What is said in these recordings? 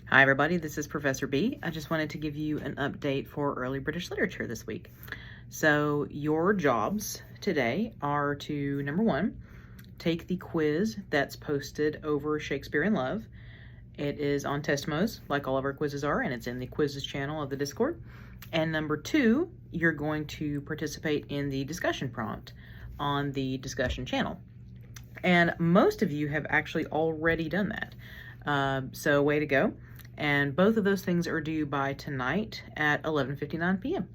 Hi everybody, this is Professor B. I just wanted to give you an update for early British literature this week. So your jobs today are to, number one, take the quiz that's posted over Shakespeare in Love. It is on Testmos, like all of our quizzes are, and it's in the quizzes channel of the Discord. And number two, you're going to participate in the discussion prompt on the discussion channel. And most of you have actually already done that. So way to go. And both of those things are due by tonight at 11:59 p.m.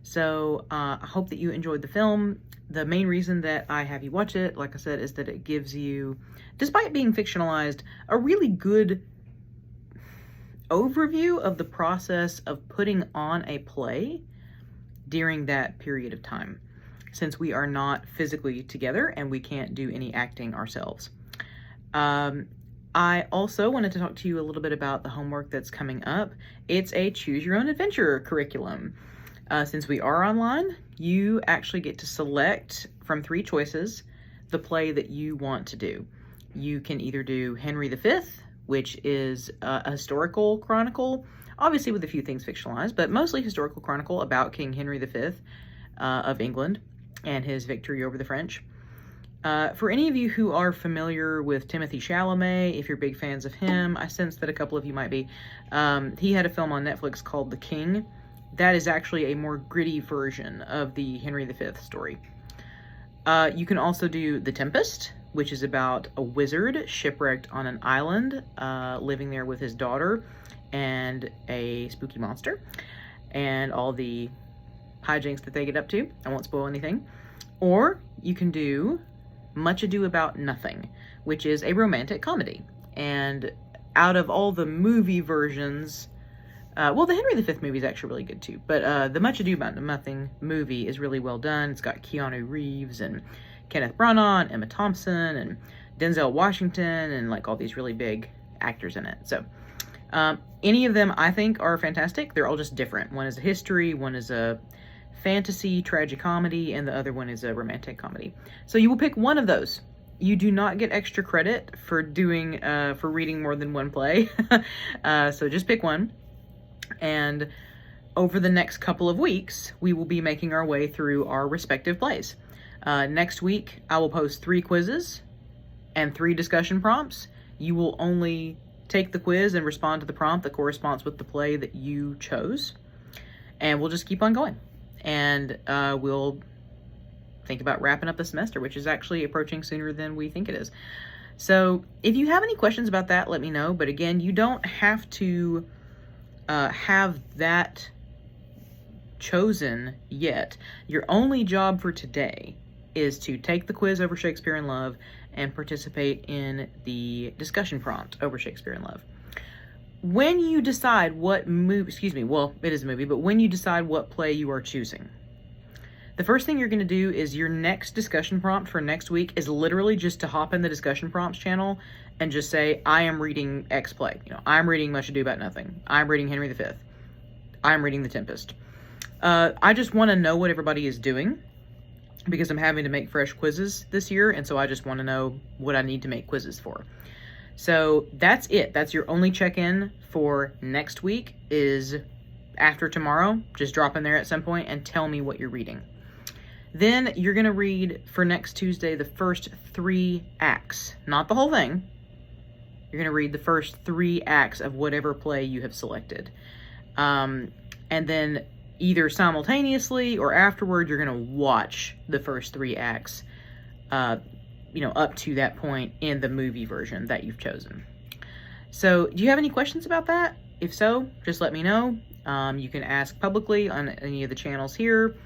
So I hope that you enjoyed the film. The main reason that I have you watch it, like I said, is that it gives you, despite being fictionalized, a really good overview of the process of putting on a play during that period of time, since we are not physically together and we can't do any acting ourselves. I also wanted to talk to you a little bit about the homework that's coming up. It's a choose your own adventure curriculum. Since we are online, you actually get to select from 3 choices the play that you want to do. You can either do Henry V, which is a historical chronicle, obviously with a few things fictionalized, but mostly historical chronicle about King Henry V of England and his victory over the French. For any of you who are familiar with Timothée Chalamet, if you're big fans of him, I sense that a couple of you might be. He had a film on Netflix called The King. That is actually a more gritty version of the Henry V story. You can also do The Tempest, which is about a wizard shipwrecked on an island, living there with his daughter and a spooky monster, and all the hijinks that they get up to. I won't spoil anything. Or you can do Much Ado About Nothing, which is a romantic comedy. And out of all the movie versions, well, the Henry V movie is actually really good too, but the Much Ado About Nothing movie is really well done. It's got Keanu Reeves and Kenneth Branagh and Emma Thompson and Denzel Washington and like all these really big actors in it. So any of them I think are fantastic. They're all just different. One is a history, one is a fantasy tragicomedy, and the other one is a romantic comedy. So you will pick one of those. You do not get extra credit for doing for reading more than one play. So just pick one. And over the next couple of weeks, we will be making our way through our respective plays. Next week, I will post 3 quizzes and 3 discussion prompts. You will only take the quiz and respond to the prompt that corresponds with the play that you chose. And we'll just keep on going. And we'll think about wrapping up the semester, which is actually approaching sooner than we think it is. So if you have any questions about that, let me know. But again, you don't have to have that chosen yet. Your only job for today is to take the quiz over Shakespeare in Love and participate in the discussion prompt over Shakespeare in Love. When you decide what movie, well, it is a movie, but when you decide what play you are choosing, the first thing you're going to do is your next discussion prompt for next week is literally just to hop in the discussion prompts channel and just say, I am reading X play. You know, I'm reading Much Ado About Nothing. I'm reading Henry V. I'm reading The Tempest. I just want to know what everybody is doing because I'm having to make fresh quizzes this year, and so I just want to know what I need to make quizzes for. So that's it. That's your only check-in for next week is after tomorrow. Just drop in there at some point and tell me what you're reading. Then you're going to read for next Tuesday the first 3 acts. Not the whole thing. You're going to read the first 3 acts of whatever play you have selected. And then either simultaneously or afterward, you're going to watch the first 3 acts up to that point in the movie version that you've chosen. So do you have any questions about that? If so, just let me know. You can ask publicly on any of the channels here.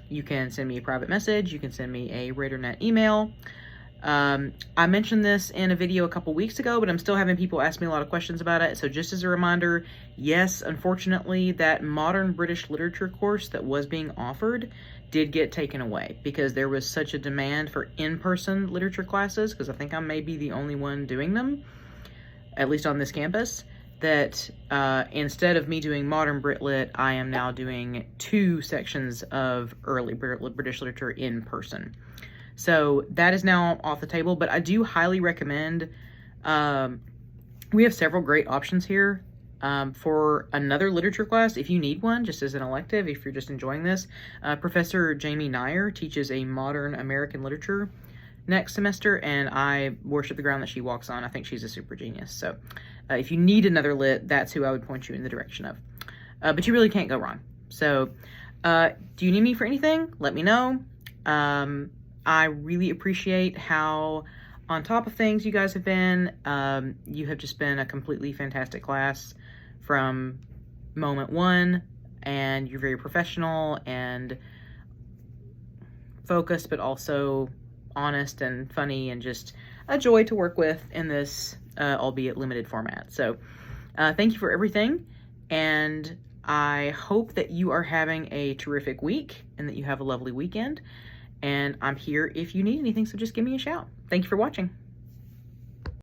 You can send me a private message. You can send me a RaiderNet email. I mentioned this in a video a couple weeks ago, but I'm still having people ask me a lot of questions about it. So just as a reminder, yes, unfortunately, that modern British literature course that was being offered did get taken away because there was such a demand for in-person literature classes, because I think I may be the only one doing them, at least on this campus, that instead of me doing modern Brit Lit, I am now doing 2 sections of early British literature in person. So that is now off the table, but I do highly recommend, we have several great options here. For another literature class, if you need one, just as an elective, if you're just enjoying this, Professor Jamie Nyer teaches a modern American literature next semester, and I worship the ground that she walks on. I think she's a super genius. So if you need another lit, that's who I would point you in the direction of. But you really can't go wrong. So do you need me for anything? Let me know. I really appreciate how on top of things you guys have been. You have just been a completely fantastic class from moment one, and you're very professional and focused, but also honest and funny and just a joy to work with in this albeit limited format. So thank you for everything, and I hope that you are having a terrific week and that you have a lovely weekend, and I'm here if you need anything, so just give me a shout. Thank you for watching.